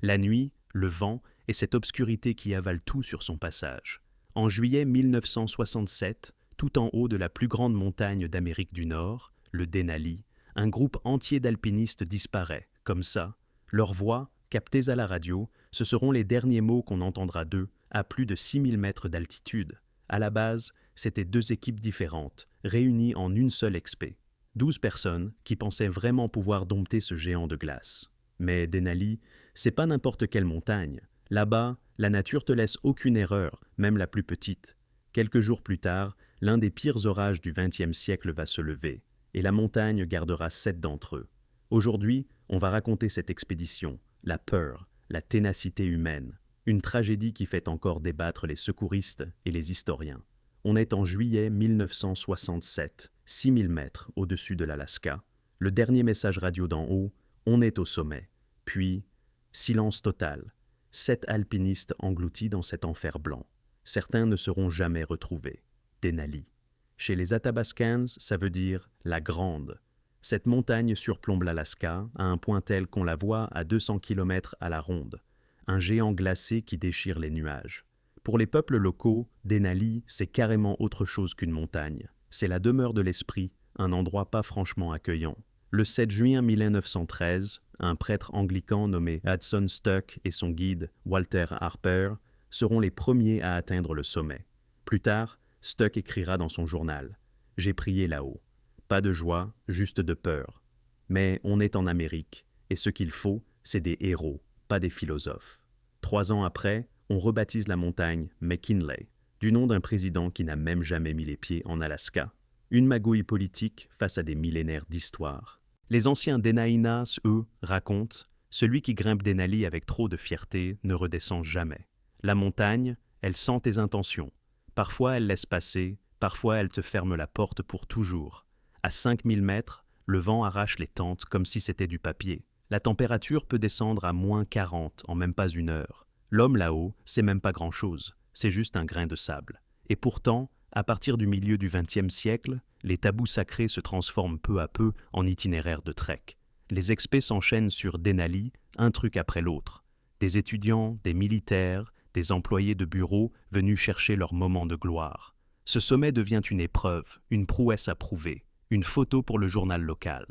La nuit, le vent et cette obscurité qui avale tout sur son passage. En juillet 1967, tout en haut de la plus grande montagne d'Amérique du Nord, le Denali, un groupe entier d'alpinistes disparaît, comme ça. Leurs voix, captées à la radio, ce seront les derniers mots qu'on entendra d'eux, à plus de 6000 mètres d'altitude. À la base, c'étaient deux équipes différentes, réunies en une seule expé. 12 personnes qui pensaient vraiment pouvoir dompter ce géant de glace. Mais Denali, c'est pas n'importe quelle montagne. Là-bas, la nature te laisse aucune erreur, même la plus petite. Quelques jours plus tard, l'un des pires orages du XXe siècle va se lever, et la montagne gardera 7 d'entre eux. Aujourd'hui, on va raconter cette expédition, la peur, la ténacité humaine, une tragédie qui fait encore débattre les secouristes et les historiens. On est en juillet 1967, 6000 mètres au-dessus de l'Alaska. Le dernier message radio d'en haut, on est au sommet. Puis, silence total. 7 alpinistes engloutis dans cet enfer blanc. Certains ne seront jamais retrouvés. Denali. Chez les Athabascans, ça veut dire « la grande ». Cette montagne surplombe l'Alaska à un point tel qu'on la voit à 200 km à la ronde. Un géant glacé qui déchire les nuages. Pour les peuples locaux, Denali, c'est carrément autre chose qu'une montagne. C'est la demeure de l'esprit, un endroit pas franchement accueillant. Le 7 juin 1913, un prêtre anglican nommé Hudson Stuck et son guide Walter Harper seront les premiers à atteindre le sommet. Plus tard, Stuck écrira dans son journal « J'ai prié là-haut. Pas de joie, juste de peur. Mais on est en Amérique, et ce qu'il faut, c'est des héros, pas des philosophes. » 3 ans après, on rebaptise la montagne McKinley, du nom d'un président qui n'a même jamais mis les pieds en Alaska. Une magouille politique face à des millénaires d'histoire. Les anciens Denainas, eux, racontent « Celui qui grimpe Denali avec trop de fierté ne redescend jamais. La montagne, elle sent tes intentions. Parfois, elle laisse passer, parfois, elle te ferme la porte pour toujours. À 5000 mètres, le vent arrache les tentes comme si c'était du papier. La température peut descendre à moins 40 en même pas une heure. L'homme là-haut, c'est même pas grand-chose, c'est juste un grain de sable. Et pourtant, à partir du milieu du XXe siècle, les tabous sacrés se transforment peu à peu en itinéraires de trek. Les expés s'enchaînent sur Denali, un truc après l'autre. Des étudiants, des militaires, des employés de bureau venus chercher leur moment de gloire. Ce sommet devient une épreuve, une prouesse à prouver, une photo pour le journal local.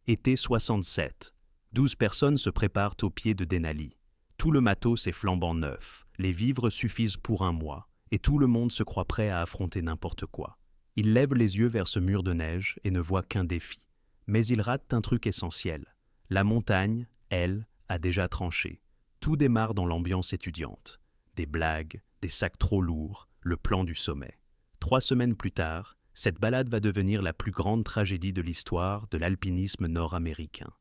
Été 67. 12 personnes se préparent au pied de Denali. Tout le matos est flambant neuf, les vivres suffisent pour un mois, et tout le monde se croit prêt à affronter n'importe quoi. Ils lèvent les yeux vers ce mur de neige et ne voient qu'un défi. Mais ils ratent un truc essentiel. La montagne, elle, a déjà tranché. Tout démarre dans l'ambiance étudiante. Des blagues, des sacs trop lourds, le plan du sommet. 3 semaines plus tard, cette balade va devenir la plus grande tragédie de l'histoire de l'alpinisme nord-américain.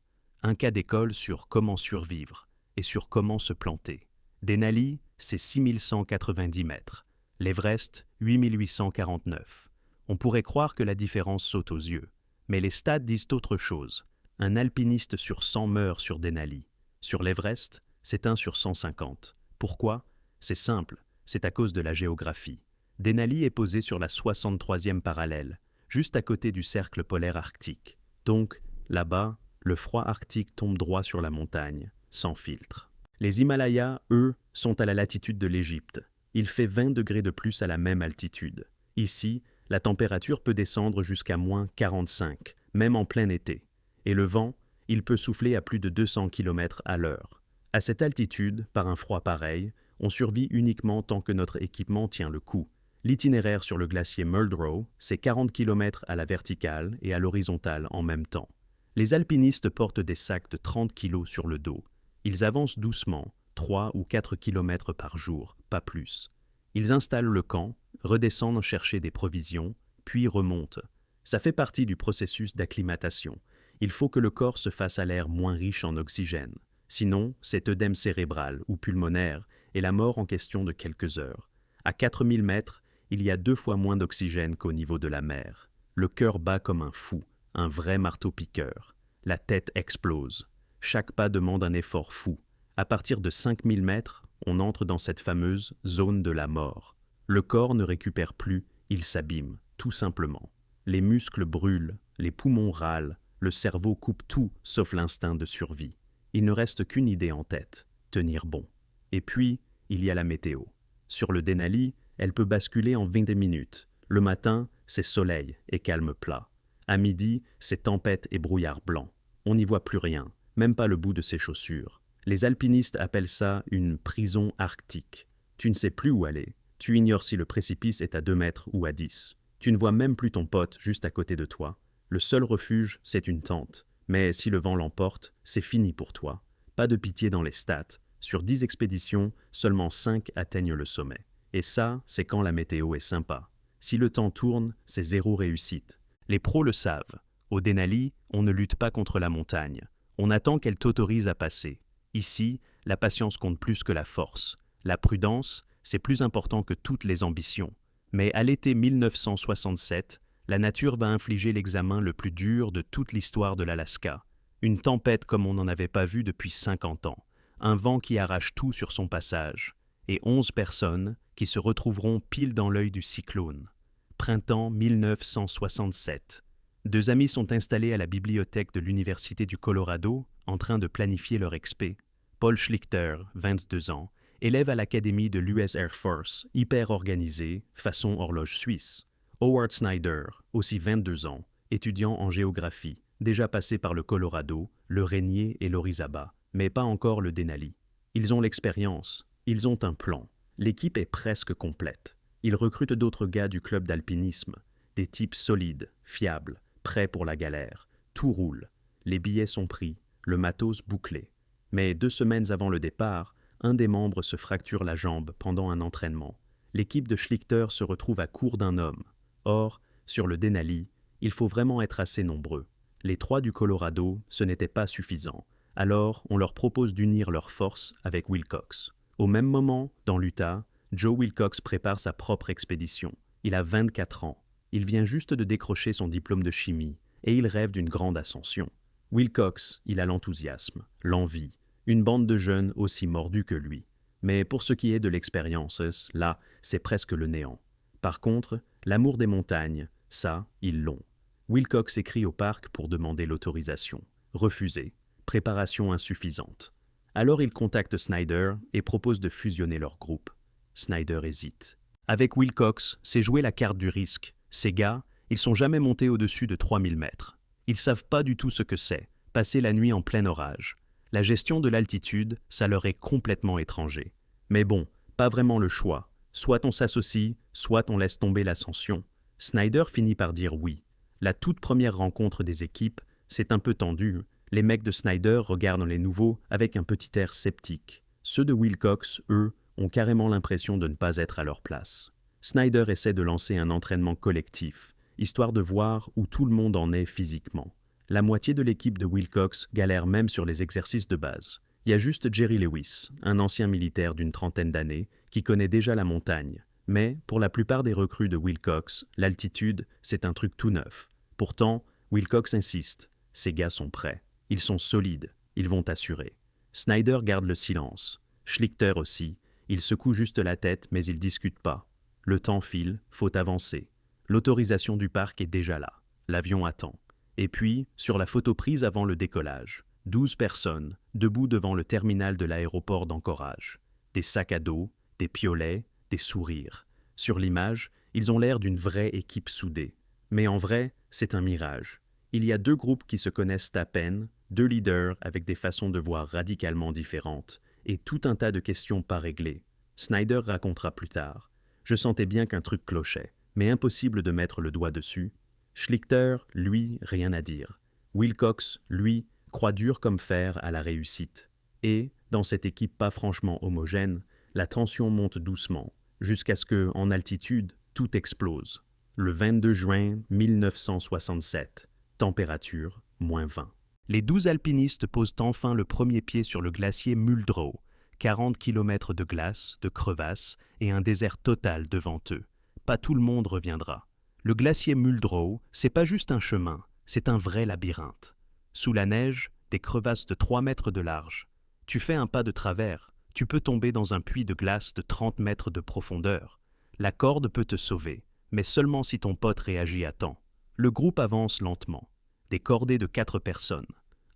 Un cas d'école sur comment survivre et sur comment se planter. Denali, c'est 6190 mètres. L'Everest, 8849. On pourrait croire que la différence saute aux yeux. Mais les stats disent autre chose. Un alpiniste sur 100 meurt sur Denali. Sur l'Everest, c'est 1 sur 150. Pourquoi? C'est simple, c'est à cause de la géographie. Denali est posé sur la 63e parallèle, juste à côté du cercle polaire arctique. Donc, là-bas, le froid arctique tombe droit sur la montagne, sans filtre. Les Himalayas, eux, sont à la latitude de l'Égypte. Il fait 20 degrés de plus à la même altitude. Ici, la température peut descendre jusqu'à moins 45, même en plein été. Et le vent, il peut souffler à plus de 200 km à l'heure. À cette altitude, par un froid pareil, on survit uniquement tant que notre équipement tient le coup. L'itinéraire sur le glacier Muldrow, c'est 40 km à la verticale et à l'horizontale en même temps. Les alpinistes portent des sacs de 30 kg sur le dos. Ils avancent doucement, 3 ou 4 km par jour, pas plus. Ils installent le camp, redescendent chercher des provisions, puis remontent. Ça fait partie du processus d'acclimatation. Il faut que le corps se fasse à l'air moins riche en oxygène. Sinon, c'est œdème cérébral ou pulmonaire et la mort en question de quelques heures. À 4000 mètres, il y a 2 fois moins d'oxygène qu'au niveau de la mer. Le cœur bat comme un fou, un vrai marteau-piqueur. La tête explose. Chaque pas demande un effort fou. À partir de 5000 mètres, on entre dans cette fameuse zone de la mort. Le corps ne récupère plus, il s'abîme, tout simplement. Les muscles brûlent, les poumons râlent, le cerveau coupe tout sauf l'instinct de survie. Il ne reste qu'une idée en tête, tenir bon. Et puis, il y a la météo. Sur le Denali, elle peut basculer en 20 minutes. Le matin, c'est soleil et calme plat. À midi, c'est tempête et brouillard blanc. On n'y voit plus rien, même pas le bout de ses chaussures. Les alpinistes appellent ça une prison arctique. Tu ne sais plus où aller. Tu ignores si le précipice est à 2 mètres ou à 10. Tu ne vois même plus ton pote juste à côté de toi. Le seul refuge, c'est une tente. Mais si le vent l'emporte, c'est fini pour toi. Pas de pitié dans les stats. Sur 10 expéditions, seulement 5 atteignent le sommet. Et ça, c'est quand la météo est sympa. Si le temps tourne, c'est 0 réussite. Les pros le savent. Au Denali, on ne lutte pas contre la montagne. On attend qu'elle t'autorise à passer. Ici, la patience compte plus que la force. La prudence, c'est plus important que toutes les ambitions. Mais à l'été 1967, la nature va infliger l'examen le plus dur de toute l'histoire de l'Alaska. Une tempête comme on n'en avait pas vu depuis 50 ans. Un vent qui arrache tout sur son passage. Et 11 personnes qui se retrouveront pile dans l'œil du cyclone. Printemps 1967. 2 amis sont installés à la bibliothèque de l'Université du Colorado en train de planifier leur expé. Paul Schlichter, 22 ans, élève à l'académie de l'US Air Force, hyper organisé, façon horloge suisse. Howard Snyder, aussi 22 ans, étudiant en géographie, déjà passé par le Colorado, le Rainier et l'Orizaba, mais pas encore le Denali. Ils ont l'expérience, ils ont un plan. L'équipe est presque complète. Ils recrutent d'autres gars du club d'alpinisme, des types solides, fiables, prêts pour la galère. Tout roule. Les billets sont pris, le matos bouclé. Mais 2 semaines avant le départ, un des membres se fracture la jambe pendant un entraînement. L'équipe de Schlichter se retrouve à court d'un homme. Or, sur le Denali, il faut vraiment être assez nombreux. Les 3 du Colorado, ce n'était pas suffisant. Alors, on leur propose d'unir leurs forces avec Wilcox. Au même moment, dans l'Utah, Joe Wilcox prépare sa propre expédition. Il a 24 ans. Il vient juste de décrocher son diplôme de chimie et il rêve d'une grande ascension. Wilcox, il a l'enthousiasme, l'envie, une bande de jeunes aussi mordus que lui. Mais pour ce qui est de l'expérience, là, c'est presque le néant. Par contre, l'amour des montagnes, ça, ils l'ont. Wilcox écrit au parc pour demander l'autorisation. Refusé. Préparation insuffisante. Alors il contacte Snyder et propose de fusionner leur groupe. Snyder hésite. Avec Wilcox, c'est jouer la carte du risque. Ces gars, ils sont jamais montés au-dessus de 3000 mètres. Ils savent pas du tout ce que c'est, passer la nuit en plein orage. La gestion de l'altitude, ça leur est complètement étranger. Mais bon, pas vraiment le choix. Soit on s'associe, soit on laisse tomber l'ascension. Snyder finit par dire oui. La toute première rencontre des équipes, c'est un peu tendu. Les mecs de Snyder regardent les nouveaux avec un petit air sceptique. Ceux de Wilcox, eux, ont carrément l'impression de ne pas être à leur place. Snyder essaie de lancer un entraînement collectif, histoire de voir où tout le monde en est physiquement. La moitié de l'équipe de Wilcox galère même sur les exercices de base. Il y a juste Jerry Lewis, un ancien militaire d'une 30aine d'années, qui connaît déjà la montagne. Mais, pour la plupart des recrues de Wilcox, l'altitude, c'est un truc tout neuf. Pourtant, Wilcox insiste. Ces gars sont prêts. Ils sont solides. Ils vont assurer. Snyder garde le silence. Schlichter aussi. Il secoue juste la tête, mais il discute pas. Le temps file, faut avancer. L'autorisation du parc est déjà là. L'avion attend. Et puis, sur la photo prise avant le décollage, 12 personnes, debout devant le terminal de l'aéroport d'Anchorage. Des sacs à dos, des piolets, des sourires. Sur l'image, ils ont l'air d'une vraie équipe soudée. Mais en vrai, c'est un mirage. Il y a 2 groupes qui se connaissent à peine, 2 leaders avec des façons de voir radicalement différentes, et tout un tas de questions pas réglées. Snyder racontera plus tard. Je sentais bien qu'un truc clochait, mais impossible de mettre le doigt dessus. Schlichter, lui, rien à dire. Wilcox, lui, croit dur comme fer à la réussite. Et, dans cette équipe pas franchement homogène, la tension monte doucement, jusqu'à ce que, en altitude, tout explose. Le 22 juin 1967, température, -20. Les 12 alpinistes posent enfin le premier pied sur le glacier Muldrow, 40 km de glace, de crevasses et un désert total devant eux. Pas tout le monde reviendra. Le glacier Muldrow, c'est pas juste un chemin, c'est un vrai labyrinthe. Sous la neige, des crevasses de 3 mètres de large. Tu fais un pas de travers, tu peux tomber dans un puits de glace de 30 mètres de profondeur. La corde peut te sauver, mais seulement si ton pote réagit à temps. Le groupe avance lentement. Des cordées de 4 personnes.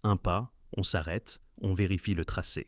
Un pas, on s'arrête, on vérifie le tracé.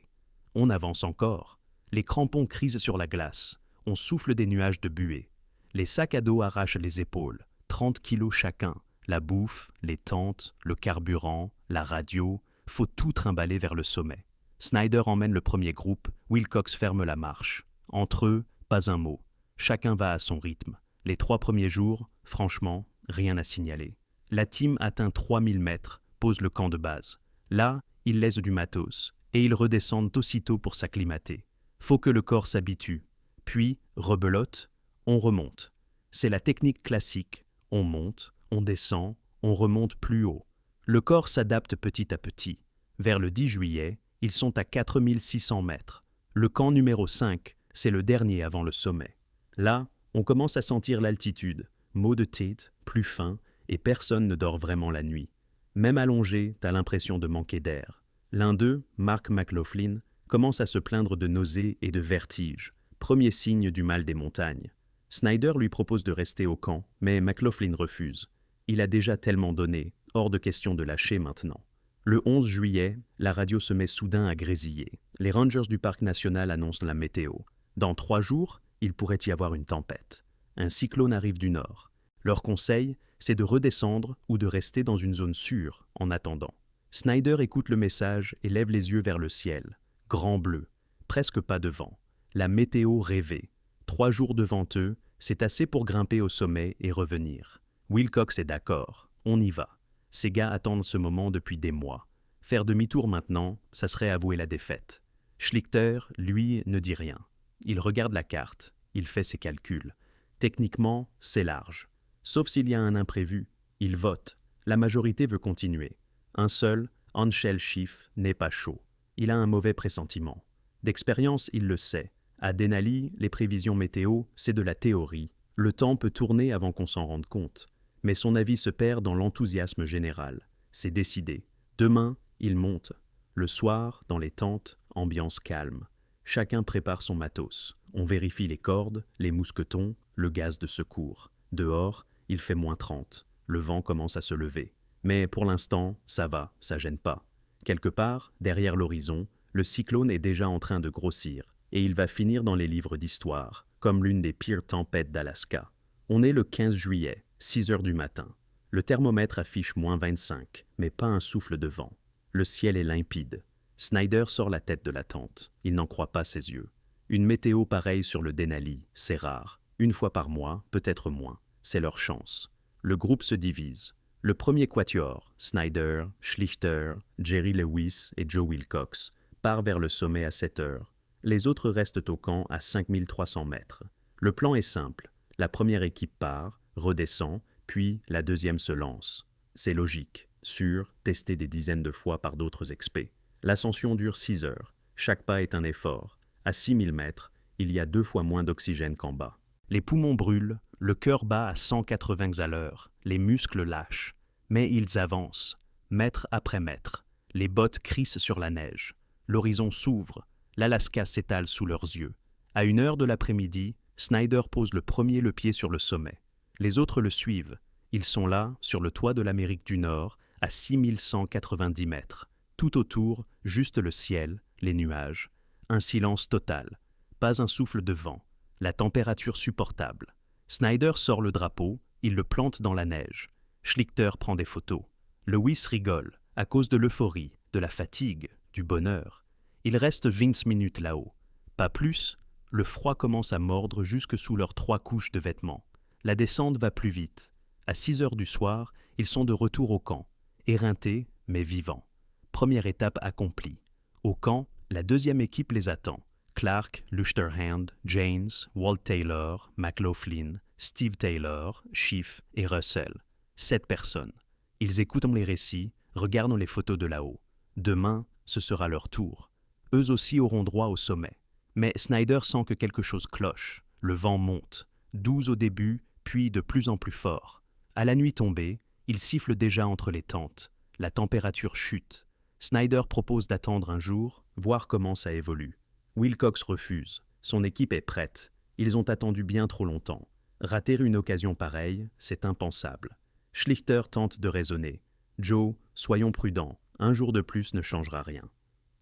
On avance encore. Les crampons crisent sur la glace. On souffle des nuages de buée. Les sacs à dos arrachent les épaules. 30 kilos chacun. La bouffe, les tentes, le carburant, la radio. Faut tout trimballer vers le sommet. Snyder emmène le premier groupe. Wilcox ferme la marche. Entre eux, pas un mot. Chacun va à son rythme. Les 3 premiers jours, franchement, rien à signaler. La team atteint 3000 mètres, pose le camp de base. Là, ils laissent du matos, et ils redescendent aussitôt pour s'acclimater. Faut que le corps s'habitue. Puis, rebelote, on remonte. C'est la technique classique. On monte, on descend, on remonte plus haut. Le corps s'adapte petit à petit. Vers le 10 juillet, ils sont à 4600 mètres. Le camp numéro 5, c'est le dernier avant le sommet. Là, on commence à sentir l'altitude. Maux de tête, plus faim, et personne ne dort vraiment la nuit. Même allongé, t'as l'impression de manquer d'air. L'un d'eux, Mark McLaughlin, commence à se plaindre de nausées et de vertiges, premier signe du mal des montagnes. Snyder lui propose de rester au camp, mais McLaughlin refuse. Il a déjà tellement donné, hors de question de lâcher maintenant. Le 11 juillet, la radio se met soudain à grésiller. Les rangers du parc national annoncent la météo. Dans 3 jours, il pourrait y avoir une tempête. Un cyclone arrive du nord. Leur conseil, c'est de redescendre ou de rester dans une zone sûre en attendant. Snyder écoute le message et lève les yeux vers le ciel. Grand bleu, presque pas de vent. La météo rêvée. 3 jours devant eux, c'est assez pour grimper au sommet et revenir. Wilcox est d'accord, on y va. Ces gars attendent ce moment depuis des mois. Faire demi-tour maintenant, ça serait avouer la défaite. Schlichter, lui, ne dit rien. Il regarde la carte, il fait ses calculs. Techniquement, c'est large. Sauf s'il y a un imprévu, il vote. La majorité veut continuer. Un seul, Anshel Schiff, n'est pas chaud. Il a un mauvais pressentiment. D'expérience, il le sait. À Denali, les prévisions météo, c'est de la théorie. Le temps peut tourner avant qu'on s'en rende compte. Mais son avis se perd dans l'enthousiasme général. C'est décidé. Demain, il monte. Le soir, dans les tentes, ambiance calme. Chacun prépare son matos. On vérifie les cordes, les mousquetons, le gaz de secours. Dehors, il fait -30. Le vent commence à se lever. Mais pour l'instant, ça va, ça gêne pas. Quelque part, derrière l'horizon, le cyclone est déjà en train de grossir, et il va finir dans les livres d'histoire, comme l'une des pires tempêtes d'Alaska. On est le 15 juillet, 6 heures du matin. Le thermomètre affiche -25, mais pas un souffle de vent. Le ciel est limpide. Snyder sort la tête de la tente. Il n'en croit pas ses yeux. Une météo pareille sur le Denali, c'est rare. Une fois par mois, peut-être moins. C'est leur chance. Le groupe se divise. Le premier quatuor, Snyder, Schlichter, Jerry Lewis et Joe Wilcox, part vers le sommet à 7 heures. Les autres restent au camp à 5300 mètres. Le plan est simple. La première équipe part, redescend, puis la deuxième se lance. C'est logique, sûr, testé des dizaines de fois par d'autres experts. L'ascension dure 6 heures. Chaque pas est un effort. À 6000 mètres, il y a 2 fois moins d'oxygène qu'en bas. Les poumons brûlent, le cœur bat à 180 à l'heure, les muscles lâchent. Mais ils avancent, mètre après mètre. Les bottes crissent sur la neige. L'horizon s'ouvre, l'Alaska s'étale sous leurs yeux. À 1 heure de l'après-midi, Snyder pose le premier le pied sur le sommet. Les autres le suivent. Ils sont là, sur le toit de l'Amérique du Nord, à 6190 mètres. Tout autour, juste le ciel, les nuages. Un silence total. Pas un souffle de vent. La température supportable. Snyder sort le drapeau, il le plante dans la neige. Schlichter prend des photos. Lewis rigole, à cause de l'euphorie, de la fatigue, du bonheur. Il reste 20 minutes là-haut. Pas plus, le froid commence à mordre jusque sous leurs 3 couches de vêtements. La descente va plus vite. À 6 heures du soir, ils sont de retour au camp, éreintés mais vivants. Première étape accomplie. Au camp, la deuxième équipe les attend. Clark, Luchterhand, Janes, Walt Taylor, McLaughlin, Steve Taylor, Schiff et Russell. 7 personnes. Ils écoutent les récits, regardent les photos de là-haut. Demain, ce sera leur tour. Eux aussi auront droit au sommet. Mais Snyder sent que quelque chose cloche. Le vent monte. 12 au début, puis de plus en plus fort. À la nuit tombée, il siffle déjà entre les tentes. La température chute. Snyder propose d'attendre un jour, voir comment ça évolue. Wilcox refuse. Son équipe est prête. Ils ont attendu bien trop longtemps. Rater une occasion pareille, c'est impensable. Schlichter tente de raisonner. Joe, soyons prudents. Un jour de plus ne changera rien.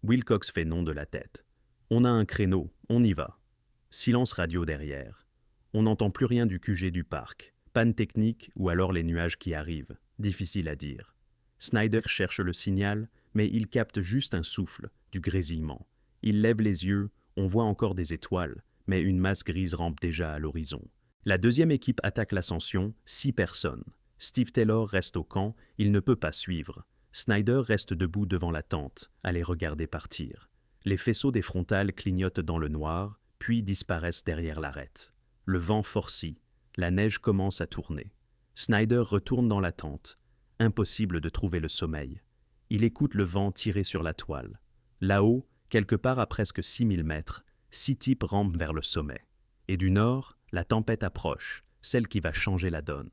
Wilcox fait non de la tête. On a un créneau, on y va. Silence radio derrière. On n'entend plus rien du QG du parc. Panne technique ou alors les nuages qui arrivent. Difficile à dire. Snyder cherche le signal, mais il capte juste un souffle, du grésillement. Il lève les yeux, on voit encore des étoiles, mais une masse grise rampe déjà à l'horizon. La deuxième équipe attaque l'ascension, 6 personnes. Steve Taylor reste au camp, il ne peut pas suivre. Snyder reste debout devant la tente, à les regarder partir. Les faisceaux des frontales clignotent dans le noir, puis disparaissent derrière l'arête. Le vent forcit, la neige commence à tourner. Snyder retourne dans la tente. Impossible de trouver le sommeil. Il écoute le vent tirer sur la toile. Là-haut, quelque part à presque 6000 mètres, 6 types rampent vers le sommet. Et du nord, la tempête approche, celle qui va changer la donne.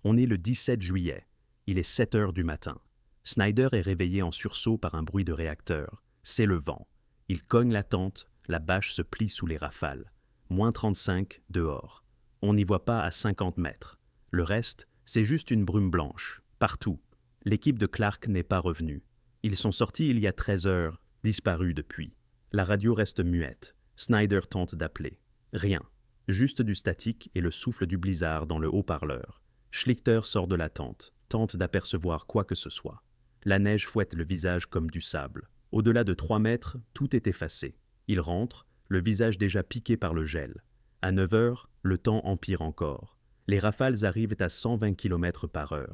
On est le 17 juillet. Il est 7 heures du matin. Snyder est réveillé en sursaut par un bruit de réacteur. C'est le vent. Il cogne la tente, la bâche se plie sous les rafales. Moins 35 dehors. On n'y voit pas à 50 mètres. Le reste, c'est juste une brume blanche, partout. L'équipe de Clark n'est pas revenue. Ils sont sortis il y a 13 heures, disparus depuis. La radio reste muette. Snyder tente d'appeler. Rien. Juste du statique et le souffle du blizzard dans le haut-parleur. Schlichter sort de la tente, tente d'apercevoir quoi que ce soit. La neige fouette le visage comme du sable. Au-delà de 3 mètres, tout est effacé. Il rentre, le visage déjà piqué par le gel. À 9 heures, le temps empire encore. Les rafales arrivent à 120 km/h.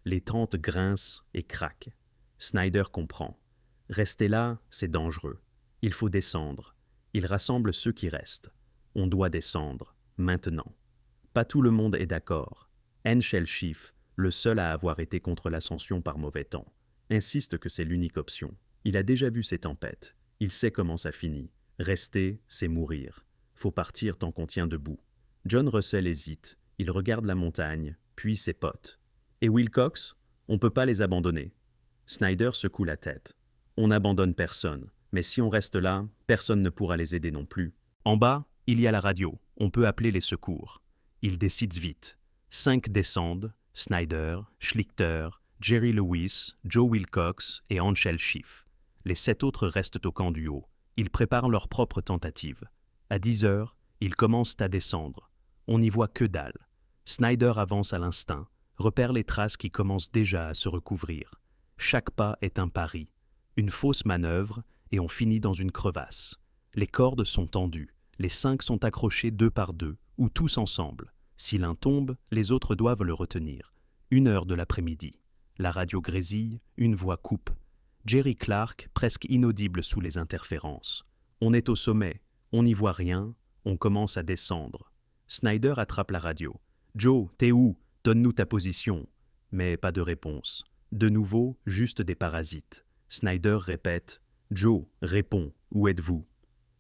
Les tentes grincent et craquent. Snyder comprend. Rester là, c'est dangereux. Il faut descendre. Il rassemble ceux qui restent. On doit descendre, maintenant. Pas tout le monde est d'accord. Henschel Schiff, le seul à avoir été contre l'ascension par mauvais temps, insiste que c'est l'unique option. Il a déjà vu ces tempêtes. Il sait comment ça finit. Rester, c'est mourir. Faut partir tant qu'on tient debout. John Russell hésite. Il regarde la montagne, puis ses potes. Et Wilcox? On peut pas les abandonner. Snyder secoue la tête. On n'abandonne personne. Mais si on reste là, personne ne pourra les aider non plus. En bas, il y a la radio. On peut appeler les secours. Il décide vite. 5 descendent. Snyder, Schlichter, Jerry Lewis, Joe Wilcox et Henschel Schiff. Les 7 autres restent au camp du haut. Ils préparent leur propre tentative. À 10 heures, ils commencent à descendre. On n'y voit que dalle. Snyder avance à l'instinct, repère les traces qui commencent déjà à se recouvrir. Chaque pas est un pari. Une fausse manœuvre et on finit dans une crevasse. Les cordes sont tendues. Les 5 sont accrochés 2 par 2 ou tous ensemble. Si l'un tombe, les autres doivent le retenir. 1 heure de l'après-midi. La radio grésille, une voix coupe. Jerry Clark, presque inaudible sous les interférences. On est au sommet, on n'y voit rien, on commence à descendre. Snyder attrape la radio. « Joe, t'es où? Donne-nous ta position. » Mais pas de réponse. De nouveau, juste des parasites. Snyder répète « Joe, réponds, où êtes-vous »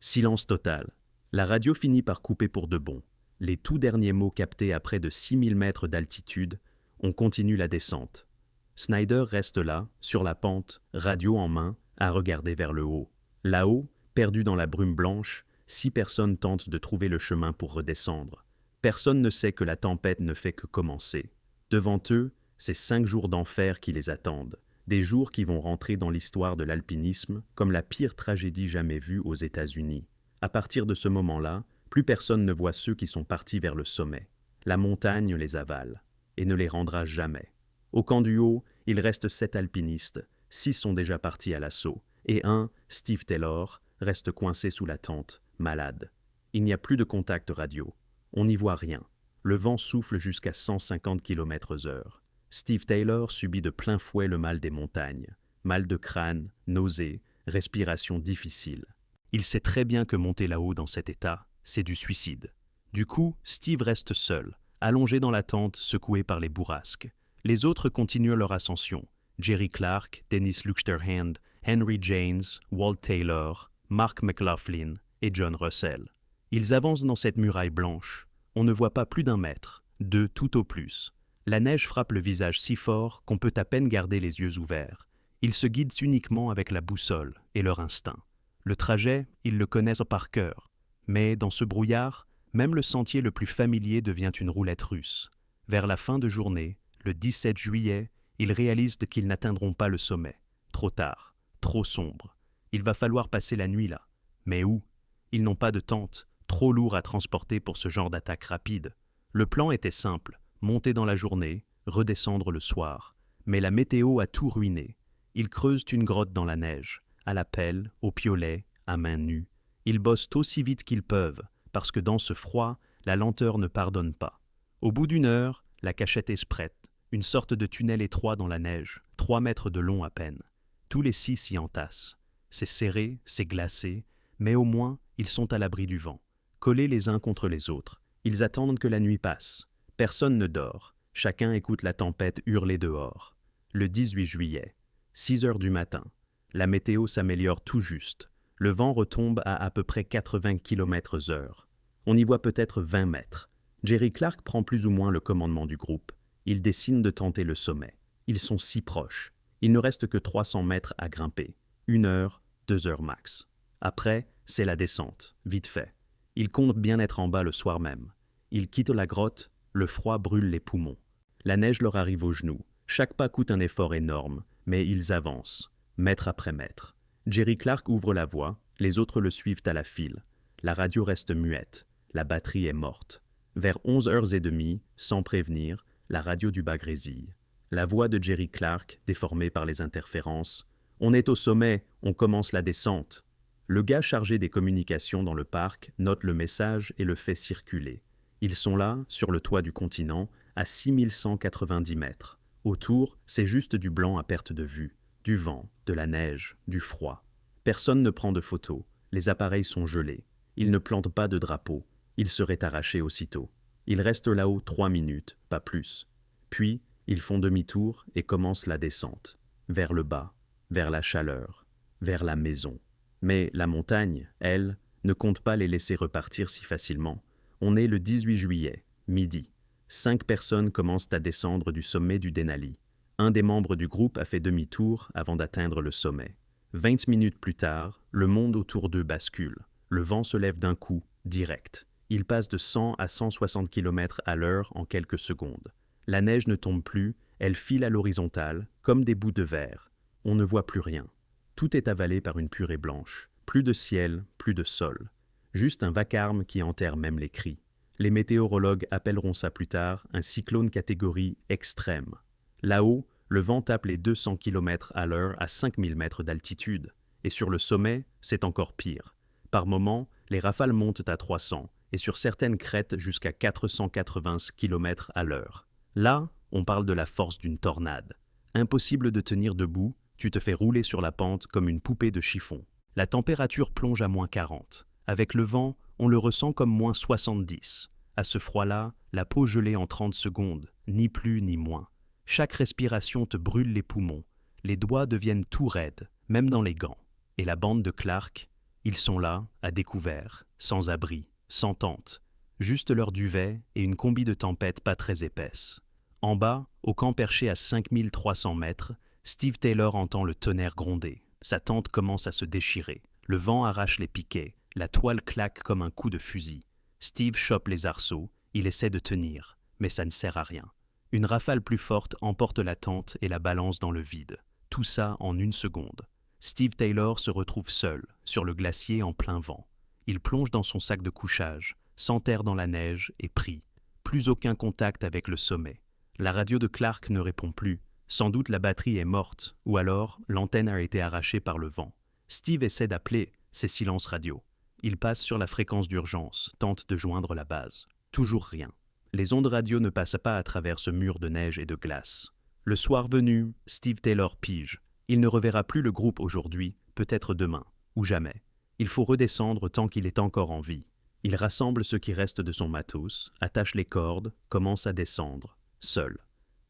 Silence total. La radio finit par couper pour de bon. Les tout derniers mots captés à près de 6000 mètres d'altitude, on continue la descente. Snyder reste là, sur la pente, radio en main, à regarder vers le haut. Là-haut, perdu dans la brume blanche, 6 personnes tentent de trouver le chemin pour redescendre. Personne ne sait que la tempête ne fait que commencer. Devant eux, c'est 5 jours d'enfer qui les attendent. Des jours qui vont rentrer dans l'histoire de l'alpinisme comme la pire tragédie jamais vue aux États-Unis. À partir de ce moment-là, plus personne ne voit ceux qui sont partis vers le sommet. La montagne les avale et ne les rendra jamais. Au camp du haut, il reste 7 alpinistes, 6 sont déjà partis à l'assaut, et un, Steve Taylor, reste coincé sous la tente, malade. Il n'y a plus de contact radio. On n'y voit rien. Le vent souffle jusqu'à 150 km/h. Steve Taylor subit de plein fouet le mal des montagnes. Mal de crâne, nausées, respiration difficile. Il sait très bien que monter là-haut dans cet état, c'est du suicide. Du coup, Steve reste seul, allongé dans la tente, secoué par les bourrasques. Les autres continuent leur ascension. Jerry Clark, Dennis Luchterhand, Henry James, Walt Taylor, Mark McLaughlin et John Russell. Ils avancent dans cette muraille blanche. On ne voit pas plus d'1 mètre, 2 tout au plus. La neige frappe le visage si fort qu'on peut à peine garder les yeux ouverts. Ils se guident uniquement avec la boussole et leur instinct. Le trajet, ils le connaissent par cœur. Mais dans ce brouillard, même le sentier le plus familier devient une roulette russe. Vers la fin de journée, le 17 juillet, ils réalisent qu'ils n'atteindront pas le sommet. Trop tard, trop sombre. Il va falloir passer la nuit là. Mais où? Ils n'ont pas de tente, trop lourd à transporter pour ce genre d'attaque rapide. Le plan était simple, monter dans la journée, redescendre le soir. Mais la météo a tout ruiné. Ils creusent une grotte dans la neige, à la pelle, au piolet, à main nue. Ils bossent aussi vite qu'ils peuvent, parce que dans ce froid, la lenteur ne pardonne pas. Au bout d'une heure, la cachette est prête, une sorte de tunnel étroit dans la neige, 3 mètres de long à peine. Tous les 6 s'y entassent. C'est serré, c'est glacé, mais au moins, ils sont à l'abri du vent, collés les uns contre les autres. Ils attendent que la nuit passe. Personne ne dort. Chacun écoute la tempête hurler dehors. Le 18 juillet, 6 heures du matin. La météo s'améliore tout juste. Le vent retombe à peu près 80 km/h. On y voit peut-être 20 mètres. Jerry Clark prend plus ou moins le commandement du groupe. Il décide de tenter le sommet. Ils sont si proches. Il ne reste que 300 mètres à grimper. 1 heure, 2 heures max. Après, c'est la descente, vite fait. Ils comptent bien être en bas le soir même. Ils quittent la grotte, le froid brûle les poumons. La neige leur arrive aux genoux. Chaque pas coûte un effort énorme, mais ils avancent, mètre après mètre. Jerry Clark ouvre la voie, les autres le suivent à la file. La radio reste muette, la batterie est morte. Vers 11h30, sans prévenir, la radio du bas grésille. La voix de Jerry Clark, déformée par les interférences. « On est au sommet, on commence la descente. » Le gars chargé des communications dans le parc note le message et le fait circuler. Ils sont là, sur le toit du continent, à 6190 mètres. Autour, c'est juste du blanc à perte de vue, du vent, de la neige, du froid. Personne ne prend de photos, les appareils sont gelés. Ils ne plantent pas de drapeau, ils seraient arrachés aussitôt. Ils restent là-haut 3 minutes, pas plus. Puis, ils font demi-tour et commencent la descente. Vers le bas, vers la chaleur, vers la maison. Mais la montagne, elle, ne compte pas les laisser repartir si facilement. On est le 18 juillet, midi. 5 personnes commencent à descendre du sommet du Denali. Un des membres du groupe a fait demi-tour avant d'atteindre le sommet. 20 minutes plus tard, le monde autour d'eux bascule. Le vent se lève d'un coup, direct. Il passe de 100 à 160 km/h en quelques secondes. La neige ne tombe plus, elle file à l'horizontale, comme des bouts de verre. On ne voit plus rien. Tout est avalé par une purée blanche. Plus de ciel, plus de sol. Juste un vacarme qui enterre même les cris. Les météorologues appelleront ça plus tard un cyclone catégorie extrême. Là-haut, le vent tape les 200 km/h à 5000 mètres d'altitude. Et sur le sommet, c'est encore pire. Par moments, les rafales montent à 300 et sur certaines crêtes jusqu'à 480 km/h. Là, on parle de la force d'une tornade. Impossible de tenir debout, tu te fais rouler sur la pente comme une poupée de chiffon. La température plonge à -40. Avec le vent, on le ressent comme -70. À ce froid-là, la peau gelée en 30 secondes, ni plus ni moins. Chaque respiration te brûle les poumons. Les doigts deviennent tout raides, même dans les gants. Et la bande de Clark, ils sont là, à découvert, sans abri, sans tente. Juste leur duvet et une combi de tempête pas très épaisse. En bas, au camp perché à 5300 mètres, Steve Taylor entend le tonnerre gronder. Sa tente commence à se déchirer. Le vent arrache les piquets. La toile claque comme un coup de fusil. Steve chope les arceaux. Il essaie de tenir, mais ça ne sert à rien. Une rafale plus forte emporte la tente et la balance dans le vide. Tout ça en 1 seconde. Steve Taylor se retrouve seul, sur le glacier en plein vent. Il plonge dans son sac de couchage, s'enterre dans la neige et prie. Plus aucun contact avec le sommet. La radio de Clark ne répond plus. Sans doute la batterie est morte, ou alors l'antenne a été arrachée par le vent. Steve essaie d'appeler, c'est silence radio. Il passe sur la fréquence d'urgence, tente de joindre la base. Toujours rien. Les ondes radio ne passent pas à travers ce mur de neige et de glace. Le soir venu, Steve Taylor pige. Il ne reverra plus le groupe aujourd'hui, peut-être demain, ou jamais. Il faut redescendre tant qu'il est encore en vie. Il rassemble ce qui reste de son matos, attache les cordes, commence à descendre, seul,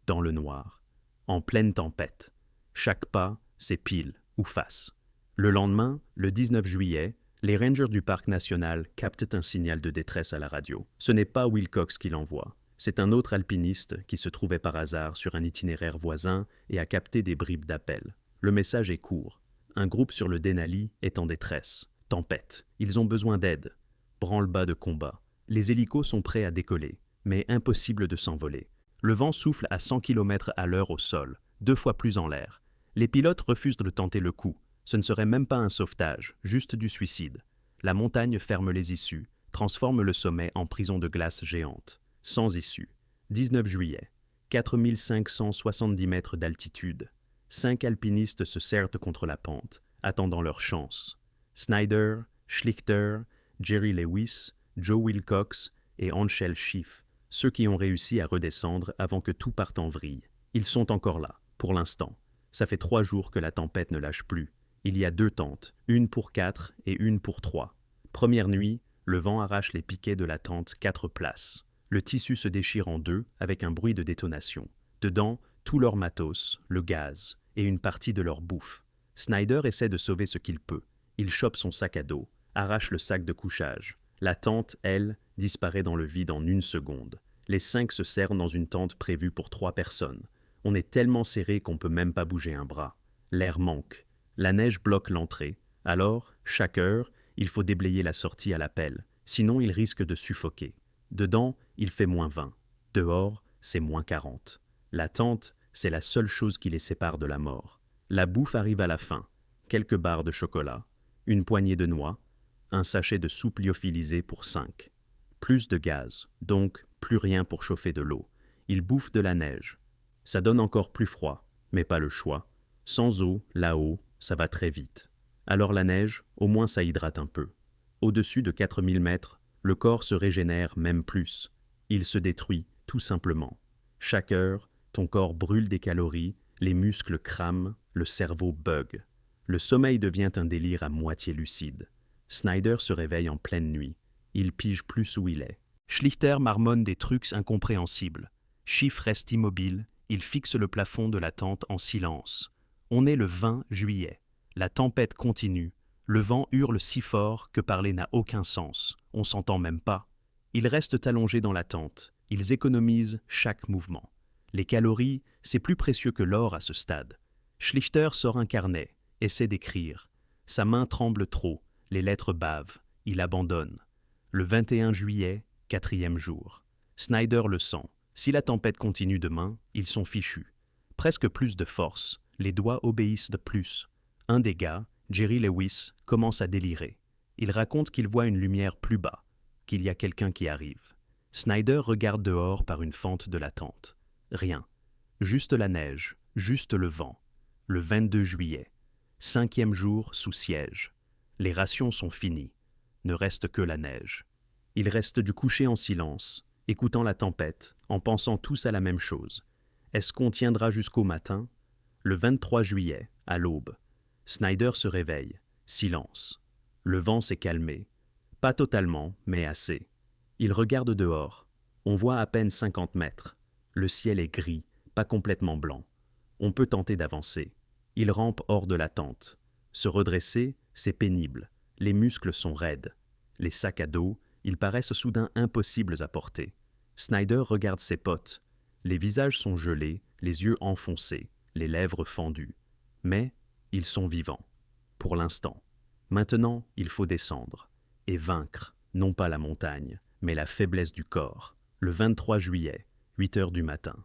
dans le noir. En pleine tempête. Chaque pas, c'est pile ou face. Le lendemain, le 19 juillet, les rangers du parc national captent un signal de détresse à la radio. Ce n'est pas Wilcox qui l'envoie. C'est un autre alpiniste qui se trouvait par hasard sur un itinéraire voisin et a capté des bribes d'appel. Le message est court. Un groupe sur le Denali est en détresse. Tempête. Ils ont besoin d'aide. Branle-bas de combat. Les hélicos sont prêts à décoller, mais impossible de s'envoler. Le vent souffle à 100 km/h au sol, 2 fois plus en l'air. Les pilotes refusent de tenter le coup. Ce ne serait même pas un sauvetage, juste du suicide. La montagne ferme les issues, transforme le sommet en prison de glace géante. Sans issue. 19 juillet. 4570 mètres d'altitude. 5 alpinistes se serrent contre la pente, attendant leur chance. Snyder, Schlichter, Jerry Lewis, Joe Wilcox et Anshel Schiff, ceux qui ont réussi à redescendre avant que tout parte en vrille. Ils sont encore là, pour l'instant. Ça fait 3 jours que la tempête ne lâche plus. Il y a 2 tentes, une pour 4 et une pour 3. Première nuit, le vent arrache les piquets de la tente 4 places. Le tissu se déchire en 2 avec un bruit de détonation. Dedans, tout leur matos, le gaz et une partie de leur bouffe. Snyder essaie de sauver ce qu'il peut. Il chope son sac à dos, arrache le sac de couchage. La tente, elle, disparaît dans le vide en 1 seconde. Les 5 se serrent dans une tente prévue pour 3 personnes. On est tellement serré qu'on peut même pas bouger un bras. L'air manque. La neige bloque l'entrée. Alors, chaque heure, il faut déblayer la sortie à la pelle. Sinon, il risque de suffoquer. Dedans, il fait -20. Dehors, c'est -40. La tente, c'est la seule chose qui les sépare de la mort. La bouffe arrive à la fin. Quelques barres de chocolat, une poignée de noix, un sachet de soupe lyophilisée pour 5. Plus de gaz, donc plus rien pour chauffer de l'eau. Ils bouffent de la neige. Ça donne encore plus froid, mais pas le choix. Sans eau, là-haut, ça va très vite. Alors la neige, au moins ça hydrate un peu. Au-dessus de 4000 mètres, le corps se régénère même plus. Il se détruit, tout simplement. Chaque heure, ton corps brûle des calories, les muscles crament, le cerveau bug. Le sommeil devient un délire à moitié lucide. Snyder se réveille en pleine nuit. Il pige plus où il est. Schlichter marmonne des trucs incompréhensibles. Schiff reste immobile, il fixe le plafond de la tente en silence. On est le 20 juillet. La tempête continue. Le vent hurle si fort que parler n'a aucun sens. On s'entend même pas. Ils restent allongés dans la tente. Ils économisent chaque mouvement. Les calories, c'est plus précieux que l'or à ce stade. Schlichter sort un carnet, essaie d'écrire. Sa main tremble trop, les lettres bavent. Il abandonne. Le 21 juillet, 4e jour. Snyder le sent. Si la tempête continue demain, ils sont fichus. Presque plus de force. Les doigts obéissent de plus. Un des gars, Jerry Lewis, commence à délirer. Il raconte qu'il voit une lumière plus bas, qu'il y a quelqu'un qui arrive. Snyder regarde dehors par une fente de la tente. Rien. Juste la neige, juste le vent. Le 22 juillet. 5e jour sous siège. Les rations sont finies. Ne reste que la neige. Ils restent du coucher en silence, écoutant la tempête, en pensant tous à la même chose. Est-ce qu'on tiendra jusqu'au matin? Le 23 juillet, à l'aube. Snyder se réveille. Silence. Le vent s'est calmé. Pas totalement, mais assez. Il regarde dehors. On voit à peine 50 mètres. Le ciel est gris, pas complètement blanc. On peut tenter d'avancer. Il rampe hors de la tente. Se redresser, c'est pénible. Les muscles sont raides. Les sacs à dos, ils paraissent soudain impossibles à porter. Snyder regarde ses potes. Les visages sont gelés, les yeux enfoncés, les lèvres fendues. Mais ils sont vivants. Pour l'instant. Maintenant, il faut descendre. Et vaincre, non pas la montagne, mais la faiblesse du corps. Le 23 juillet, 8 heures du matin.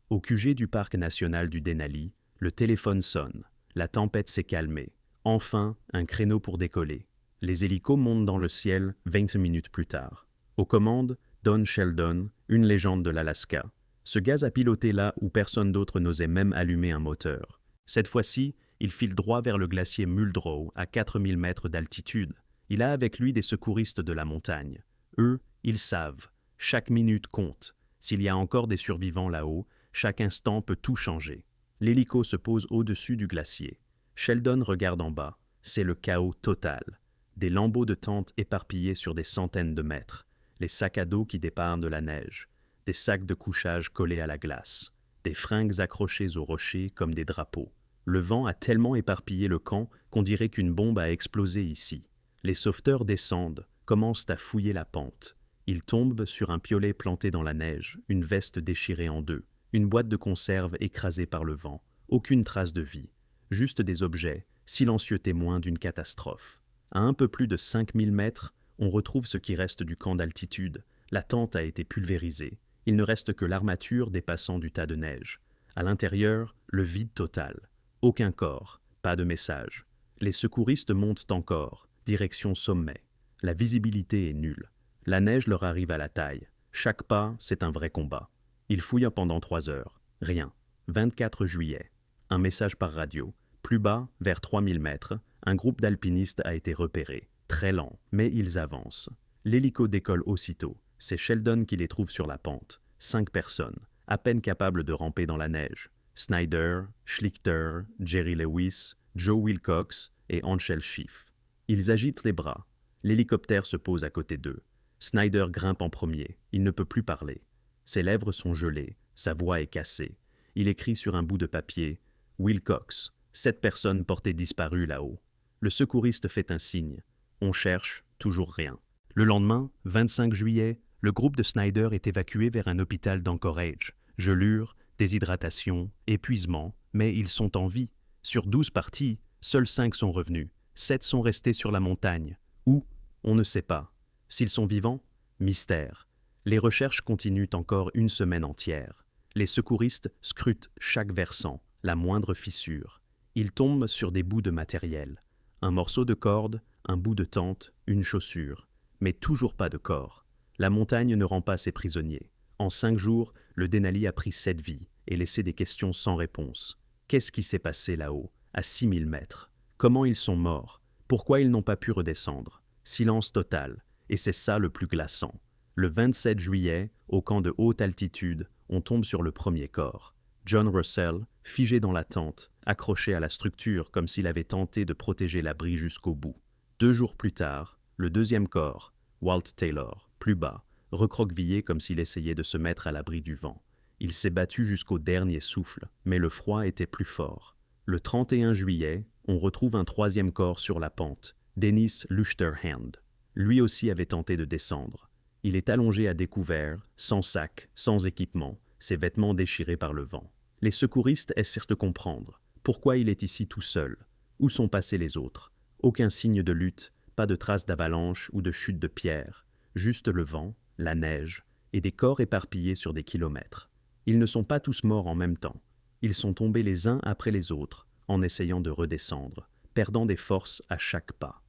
Au QG du parc national du Denali, le téléphone sonne. La tempête s'est calmée. Enfin, un créneau pour décoller. Les hélicos montent dans le ciel 20 minutes plus tard. Aux commandes, Don Sheldon, une légende de l'Alaska. Ce gaz a piloté là où personne d'autre n'osait même allumer un moteur. Cette fois-ci, il file droit vers le glacier Muldrow à 4000 mètres d'altitude. Il a avec lui des secouristes de la montagne. Eux, ils savent. Chaque minute compte. S'il y a encore des survivants là-haut, chaque instant peut tout changer. L'hélico se pose au-dessus du glacier. Sheldon regarde en bas. C'est le chaos total. Des lambeaux de tentes éparpillés sur des centaines de mètres. Les sacs à dos qui départent de la neige. Des sacs de couchage collés à la glace. Des fringues accrochées aux rochers comme des drapeaux. Le vent a tellement éparpillé le camp qu'on dirait qu'une bombe a explosé ici. Les sauveteurs descendent, commencent à fouiller la pente. Ils tombent sur un piolet planté dans la neige, une veste déchirée en 2, une boîte de conserve écrasée par le vent. Aucune trace de vie. Juste des objets, silencieux témoins d'une catastrophe. À un peu plus de 5000 mètres, on retrouve ce qui reste du camp d'altitude. La tente a été pulvérisée. Il ne reste que l'armature dépassant du tas de neige. À l'intérieur, le vide total. Aucun corps, pas de message. Les secouristes montent encore, direction sommet. La visibilité est nulle. La neige leur arrive à la taille. Chaque pas, c'est un vrai combat. Ils fouillent pendant 3 heures. Rien. 24 juillet. Un message par radio. Plus bas, vers 3000 mètres, un groupe d'alpinistes a été repéré. Très lent, mais ils avancent. L'hélico décolle aussitôt. C'est Sheldon qui les trouve sur la pente. 5 personnes, à peine capables de ramper dans la neige. Snyder, Schlichter, Jerry Lewis, Joe Wilcox et Anshel Schiff. Ils agitent les bras. L'hélicoptère se pose à côté d'eux. Snyder grimpe en premier. Il ne peut plus parler. Ses lèvres sont gelées. Sa voix est cassée. Il écrit sur un bout de papier « Wilcox, 7 personnes portées disparues là-haut ». Le secouriste fait un signe. On cherche, toujours rien. Le lendemain, 25 juillet, le groupe de Snyder est évacué vers un hôpital d'Anchorage. Gelure, déshydratation, épuisement, mais ils sont en vie. Sur 12 partis, seuls 5 sont revenus. 7 sont restés sur la montagne. Où? On ne sait pas. S'ils sont vivants? Mystère. Les recherches continuent encore une semaine entière. Les secouristes scrutent chaque versant, la moindre fissure. Ils tombent sur des bouts de matériel. Un morceau de corde, un bout de tente, une chaussure. Mais toujours pas de corps. La montagne ne rend pas ses prisonniers. En 5 jours, le Denali a pris 7 vies et laissé des questions sans réponse. Qu'est-ce qui s'est passé là-haut, à 6000 mètres? Comment ils sont morts? Pourquoi ils n'ont pas pu redescendre? Silence total. Et c'est ça le plus glaçant. Le 27 juillet, au camp de haute altitude, on tombe sur le premier corps. John Russell, figé dans la tente, accroché à la structure comme s'il avait tenté de protéger l'abri jusqu'au bout. 2 jours plus tard, le deuxième corps, Walt Taylor, plus bas, recroquevillé comme s'il essayait de se mettre à l'abri du vent. Il s'est battu jusqu'au dernier souffle, mais le froid était plus fort. Le 31 juillet, on retrouve un troisième corps sur la pente, Dennis Luchterhand. Lui aussi avait tenté de descendre. Il est allongé à découvert, sans sac, sans équipement, ses vêtements déchirés par le vent. Les secouristes essaient de comprendre. Pourquoi il est ici tout seul? Où sont passés les autres? Aucun signe de lutte, pas de traces d'avalanche ou de chute de pierre. Juste le vent, la neige et des corps éparpillés sur des kilomètres. Ils ne sont pas tous morts en même temps. Ils sont tombés les uns après les autres en essayant de redescendre, perdant des forces à chaque pas.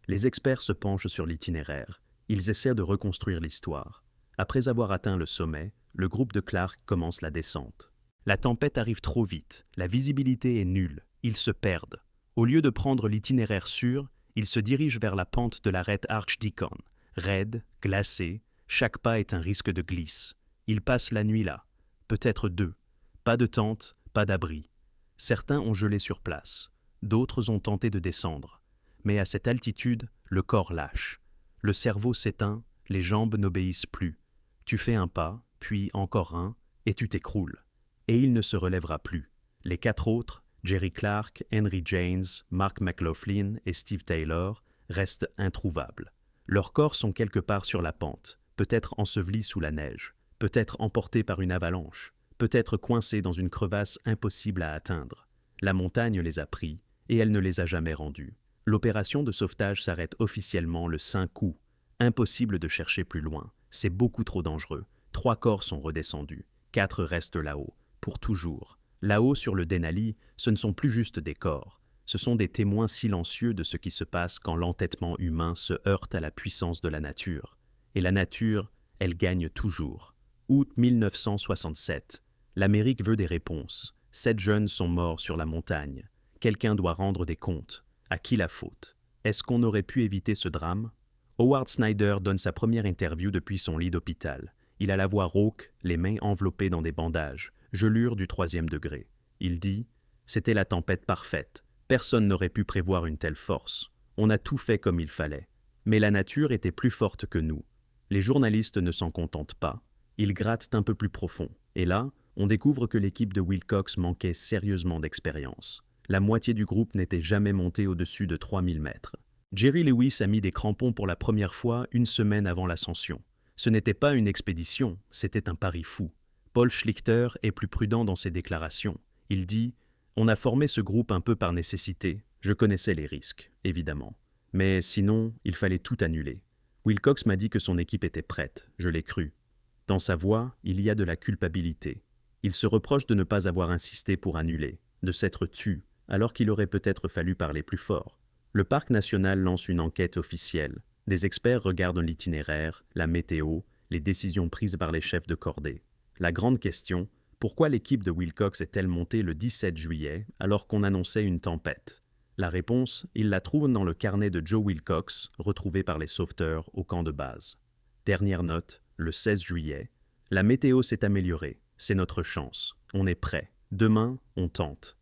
Les experts se penchent sur l'itinéraire. Ils essaient de reconstruire l'histoire. Après avoir atteint le sommet, le groupe de Clark commence la descente. La tempête arrive trop vite, la visibilité est nulle, ils se perdent. Au lieu de prendre l'itinéraire sûr, ils se dirigent vers la pente de l'arête Archdeacon. Raide, glacée, chaque pas est un risque de glisse. Ils passent la nuit là, peut-être 2. Pas de tente, pas d'abri. Certains ont gelé sur place, d'autres ont tenté de descendre. Mais à cette altitude, le corps lâche. Le cerveau s'éteint, les jambes n'obéissent plus. Tu fais un pas, puis encore un, et tu t'écroules. Et il ne se relèvera plus. Les 4 autres, Jerry Clark, Henry James, Mark McLaughlin et Steve Taylor, restent introuvables. Leurs corps sont quelque part sur la pente, peut-être ensevelis sous la neige, peut-être emportés par une avalanche, peut-être coincés dans une crevasse impossible à atteindre. La montagne les a pris, et elle ne les a jamais rendus. L'opération de sauvetage s'arrête officiellement le 5 août. Impossible de chercher plus loin, c'est beaucoup trop dangereux. 3 corps sont redescendus, 4 restent là-haut, pour toujours. Là-haut sur le Denali, ce ne sont plus juste des corps, ce sont des témoins silencieux de ce qui se passe quand l'entêtement humain se heurte à la puissance de la nature. Et la nature, elle gagne toujours. Août 1967, l'Amérique veut des réponses. 7 jeunes sont morts sur la montagne. Quelqu'un doit rendre des comptes. À qui la faute? Est-ce qu'on aurait pu éviter ce drame? Howard Snyder donne sa première interview depuis son lit d'hôpital. Il a la voix rauque, les mains enveloppées dans des bandages, gelure du 3e degré. Il dit « C'était la tempête parfaite. Personne n'aurait pu prévoir une telle force. On a tout fait comme il fallait. Mais la nature était plus forte que nous. Les journalistes ne s'en contentent pas. Ils grattent un peu plus profond. Et là, on découvre que l'équipe de Wilcox manquait sérieusement d'expérience. La moitié du groupe n'était jamais monté au-dessus de 3000 mètres. Jerry Lewis a mis des crampons pour la première fois une semaine avant l'ascension. Ce n'était pas une expédition, c'était un pari fou. Paul Schlichter est plus prudent dans ses déclarations. Il dit « On a formé ce groupe un peu par nécessité. Je connaissais les risques, évidemment. Mais sinon, il fallait tout annuler. Wilcox m'a dit que son équipe était prête, je l'ai cru. Dans sa voix, il y a de la culpabilité. Il se reproche de ne pas avoir insisté pour annuler, de s'être tu, alors qu'il aurait peut-être fallu parler plus fort. Le parc national lance une enquête officielle. Des experts regardent l'itinéraire, la météo, les décisions prises par les chefs de cordée. La grande question, pourquoi l'équipe de Wilcox est-elle montée le 17 juillet alors qu'on annonçait une tempête? La réponse, ils la trouvent dans le carnet de Joe Wilcox, retrouvé par les sauveteurs au camp de base. Dernière note, le 16 juillet. La météo s'est améliorée, c'est notre chance. On est prêt. Demain, on tente.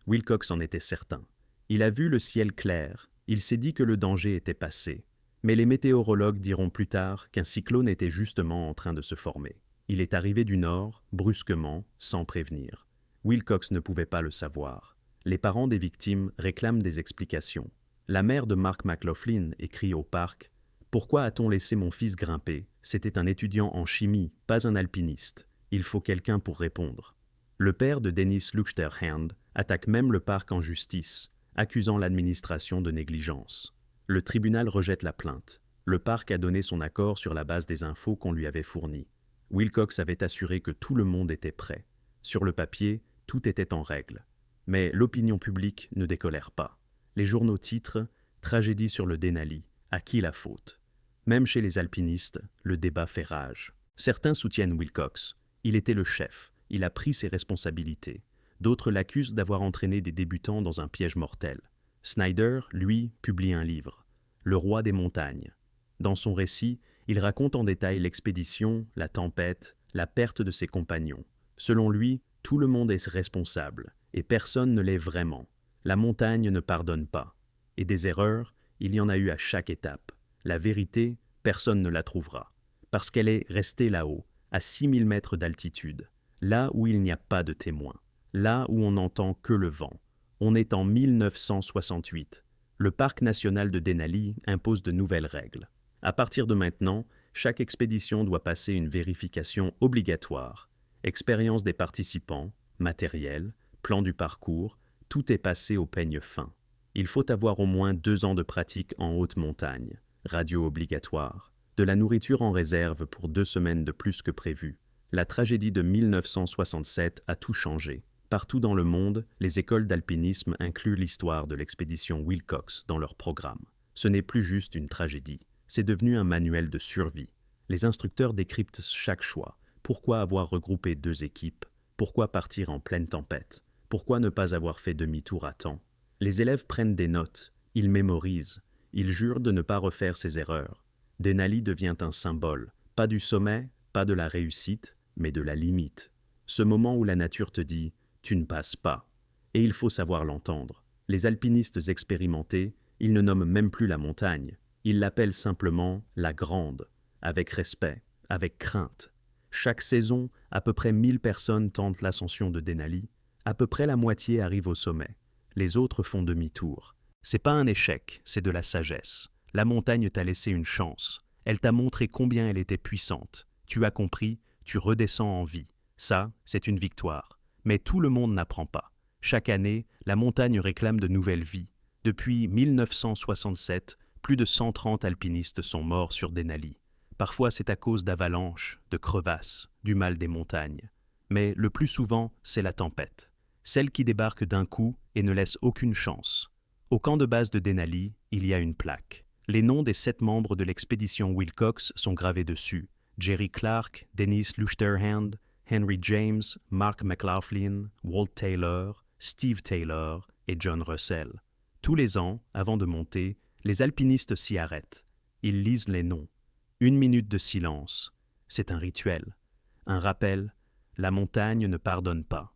Wilcox en était certain. Il a vu le ciel clair, il s'est dit que le danger était passé. Mais les météorologues diront plus tard qu'un cyclone était justement en train de se former. Il est arrivé du nord, brusquement, sans prévenir. Wilcox ne pouvait pas le savoir. Les parents des victimes réclament des explications. La mère de Mark McLaughlin écrit au parc « Pourquoi a-t-on laissé mon fils grimper? C'était un étudiant en chimie, pas un alpiniste. Il faut quelqu'un pour répondre. » Le père de Dennis Luchterhand attaque même le parc en justice, accusant l'administration de négligence. Le tribunal rejette la plainte. Le parc a donné son accord sur la base des infos qu'on lui avait fournies. Wilcox avait assuré que tout le monde était prêt. Sur le papier, tout était en règle. Mais l'opinion publique ne décolère pas. Les journaux titrent « Tragédie sur le Denali, à qui la faute ?» Même chez les alpinistes, le débat fait rage. Certains soutiennent Wilcox. Il était le chef, il a pris ses responsabilités. D'autres l'accusent d'avoir entraîné des débutants dans un piège mortel. Snyder, lui, publie un livre, Le roi des montagnes. Dans son récit, il raconte en détail l'expédition, la tempête, la perte de ses compagnons. Selon lui, tout le monde est responsable, et personne ne l'est vraiment. La montagne ne pardonne pas. Et des erreurs, il y en a eu à chaque étape. La vérité, personne ne la trouvera, parce qu'elle est restée là-haut, à 6000 mètres d'altitude, là où il n'y a pas de témoins, là où on n'entend que le vent. On est en 1968. Le parc national de Denali impose de nouvelles règles. À partir de maintenant, chaque expédition doit passer une vérification obligatoire. Expérience des participants, matériel, plan du parcours, tout est passé au peigne fin. Il faut avoir au moins 2 ans de pratique en haute montagne. Radio obligatoire, de la nourriture en réserve pour 2 semaines de plus que prévu. La tragédie de 1967 a tout changé. Partout dans le monde, les écoles d'alpinisme incluent l'histoire de l'expédition Wilcox dans leur programme. Ce n'est plus juste une tragédie, c'est devenu un manuel de survie. Les instructeurs décryptent chaque choix. Pourquoi avoir regroupé 2 équipes? Pourquoi partir en pleine tempête? Pourquoi ne pas avoir fait demi-tour à temps? Les élèves prennent des notes, ils mémorisent. Il jure de ne pas refaire ses erreurs. Denali devient un symbole, pas du sommet, pas de la réussite, mais de la limite. Ce moment où la nature te dit « tu ne passes pas ». Et il faut savoir l'entendre. Les alpinistes expérimentés, ils ne nomment même plus la montagne. Ils l'appellent simplement « la grande », avec respect, avec crainte. Chaque saison, à peu près 1000 personnes tentent l'ascension de Denali. À peu près la moitié arrivent au sommet. Les autres font demi-tour. C'est pas un échec, c'est de la sagesse. La montagne t'a laissé une chance. Elle t'a montré combien elle était puissante. Tu as compris, tu redescends en vie. Ça, c'est une victoire. Mais tout le monde n'apprend pas. Chaque année, la montagne réclame de nouvelles vies. Depuis 1967, plus de 130 alpinistes sont morts sur Denali. Parfois, c'est à cause d'avalanches, de crevasses, du mal des montagnes. Mais le plus souvent, c'est la tempête. Celle qui débarque d'un coup et ne laisse aucune chance. Au camp de base de Denali, il y a une plaque. Les noms des 7 membres de l'expédition Wilcox sont gravés dessus. Jerry Clark, Dennis Luchterhand, Henry James, Mark McLaughlin, Walt Taylor, Steve Taylor et John Russell. Tous les ans, avant de monter, les alpinistes s'y arrêtent. Ils lisent les noms. 1 minute de silence. C'est un rituel. Un rappel, la montagne ne pardonne pas.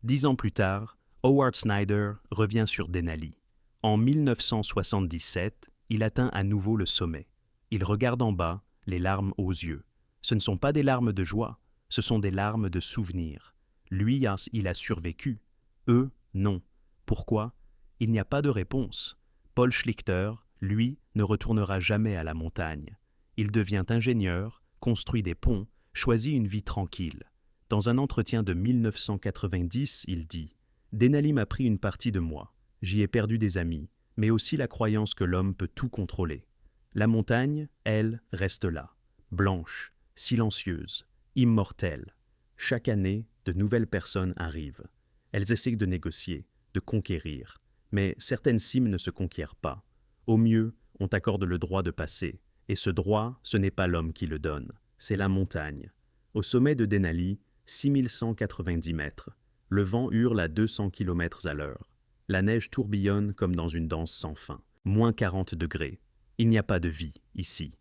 10 ans plus tard, Howard Snyder revient sur Denali. En 1977, il atteint à nouveau le sommet. Il regarde en bas, les larmes aux yeux. Ce ne sont pas des larmes de joie, ce sont des larmes de souvenir. Lui, il a survécu. Eux, non. Pourquoi? Il n'y a pas de réponse. Paul Schlichter, lui, ne retournera jamais à la montagne. Il devient ingénieur, construit des ponts, choisit une vie tranquille. Dans un entretien de 1990, il dit « Denali m'a pris une partie de moi. J'y ai perdu des amis, mais aussi la croyance que l'homme peut tout contrôler. La montagne, elle, reste là, blanche, silencieuse, immortelle. Chaque année, de nouvelles personnes arrivent. Elles essaient de négocier, de conquérir. Mais certaines cimes ne se conquièrent pas. Au mieux, on t'accorde le droit de passer, Et ce droit, ce n'est pas l'homme qui le donne, c'est la montagne. Au sommet de Denali, 6190 mètres, le vent hurle à 200 km à l'heure. La neige tourbillonne comme dans une danse sans fin. Moins 40 degrés. Il n'y a pas de vie, ici.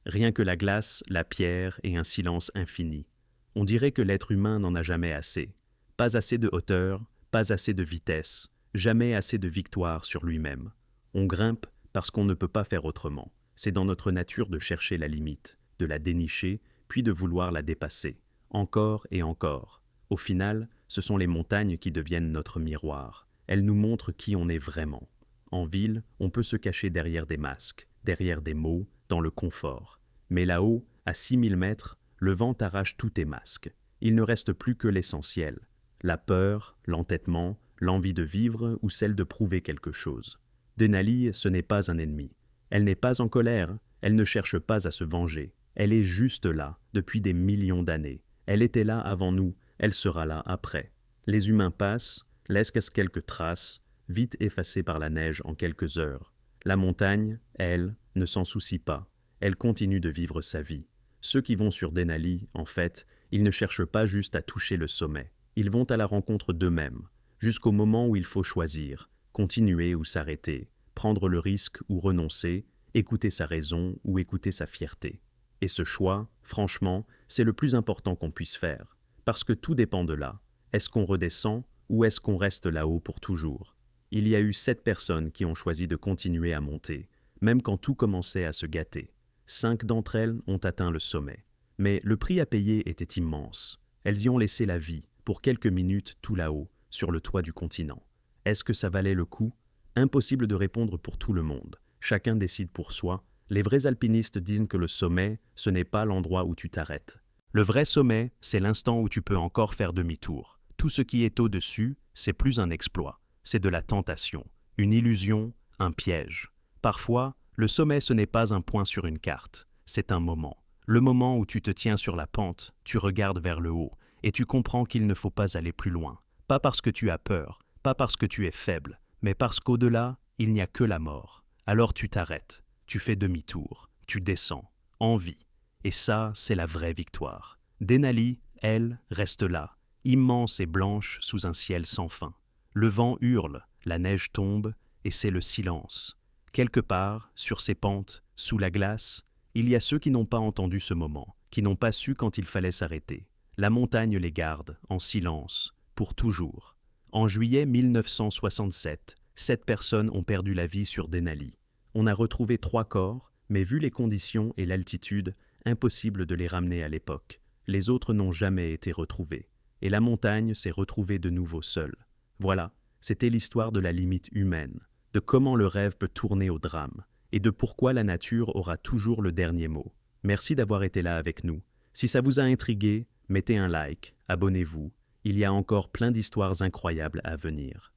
Rien que la glace, la pierre et un silence infini. On dirait que l'être humain n'en a jamais assez. Pas assez de hauteur, pas assez de vitesse, jamais assez de victoire sur lui-même. On grimpe parce qu'on ne peut pas faire autrement. C'est dans notre nature de chercher la limite, de la dénicher, puis de vouloir la dépasser. Encore et encore. Au final, ce sont les montagnes qui deviennent notre miroir. Elles nous montrent qui on est vraiment. En ville, on peut se cacher derrière des masques, derrière des mots, dans le confort. Mais là-haut, à 6000 mètres, le vent arrache tous tes masques. Il ne reste plus que l'essentiel. La peur, l'entêtement, l'envie de vivre ou celle de prouver quelque chose. Denali, ce n'est pas un ennemi. Elle n'est pas en colère, elle ne cherche pas à se venger. Elle est juste là, depuis des millions d'années. Elle était là avant nous, elle sera là après. Les humains passent, laissent quelques traces, vite effacées par la neige en quelques heures. La montagne, elle, ne s'en soucie pas. Elle continue de vivre sa vie. Ceux qui vont sur Denali, en fait, ils ne cherchent pas juste à toucher le sommet. Ils vont à la rencontre d'eux-mêmes, jusqu'au moment où il faut choisir, continuer ou s'arrêter, prendre le risque ou renoncer, écouter sa raison ou écouter sa fierté. Et ce choix, franchement, c'est le plus important qu'on puisse faire, parce que tout dépend de là. Est-ce qu'on redescend ou est-ce qu'on reste là-haut pour toujours? Il y a eu 7 personnes qui ont choisi de continuer à monter, même quand tout commençait à se gâter. 5 d'entre elles ont atteint le sommet. Mais le prix à payer était immense. Elles y ont laissé la vie, pour quelques minutes tout là-haut, sur le toit du continent. Est-ce que ça valait le coup? Impossible de répondre pour tout le monde. Chacun décide pour soi. Les vrais alpinistes disent que le sommet, ce n'est pas l'endroit où tu t'arrêtes. Le vrai sommet, c'est l'instant où tu peux encore faire demi-tour. Tout ce qui est au-dessus, c'est plus un exploit. C'est de la tentation, une illusion, un piège. Parfois, le sommet, ce n'est pas un point sur une carte. C'est un moment. Le moment où tu te tiens sur la pente, tu regardes vers le haut, et tu comprends qu'il ne faut pas aller plus loin. Pas parce que tu as peur, pas parce que tu es faible, mais parce qu'au-delà, il n'y a que la mort. Alors tu t'arrêtes, tu fais demi-tour, tu descends, en vie. Et ça, c'est la vraie victoire. Denali, elle, reste là, immense et blanche sous un ciel sans fin. Le vent hurle, la neige tombe, et c'est le silence. Quelque part, sur ces pentes, sous la glace, il y a ceux qui n'ont pas entendu ce moment, qui n'ont pas su quand il fallait s'arrêter. La montagne les garde, en silence, pour toujours. En juillet 1967, 7 personnes ont perdu la vie sur Denali. On a retrouvé 3 corps, mais vu les conditions et l'altitude, impossible de les ramener à l'époque. Les autres n'ont jamais été retrouvés. Et la montagne s'est retrouvée de nouveau seule. Voilà, c'était l'histoire de la limite humaine, de comment le rêve peut tourner au drame, et de pourquoi la nature aura toujours le dernier mot. Merci d'avoir été là avec nous. Si ça vous a intrigué, mettez un like, abonnez-vous. Il y a encore plein d'histoires incroyables à venir.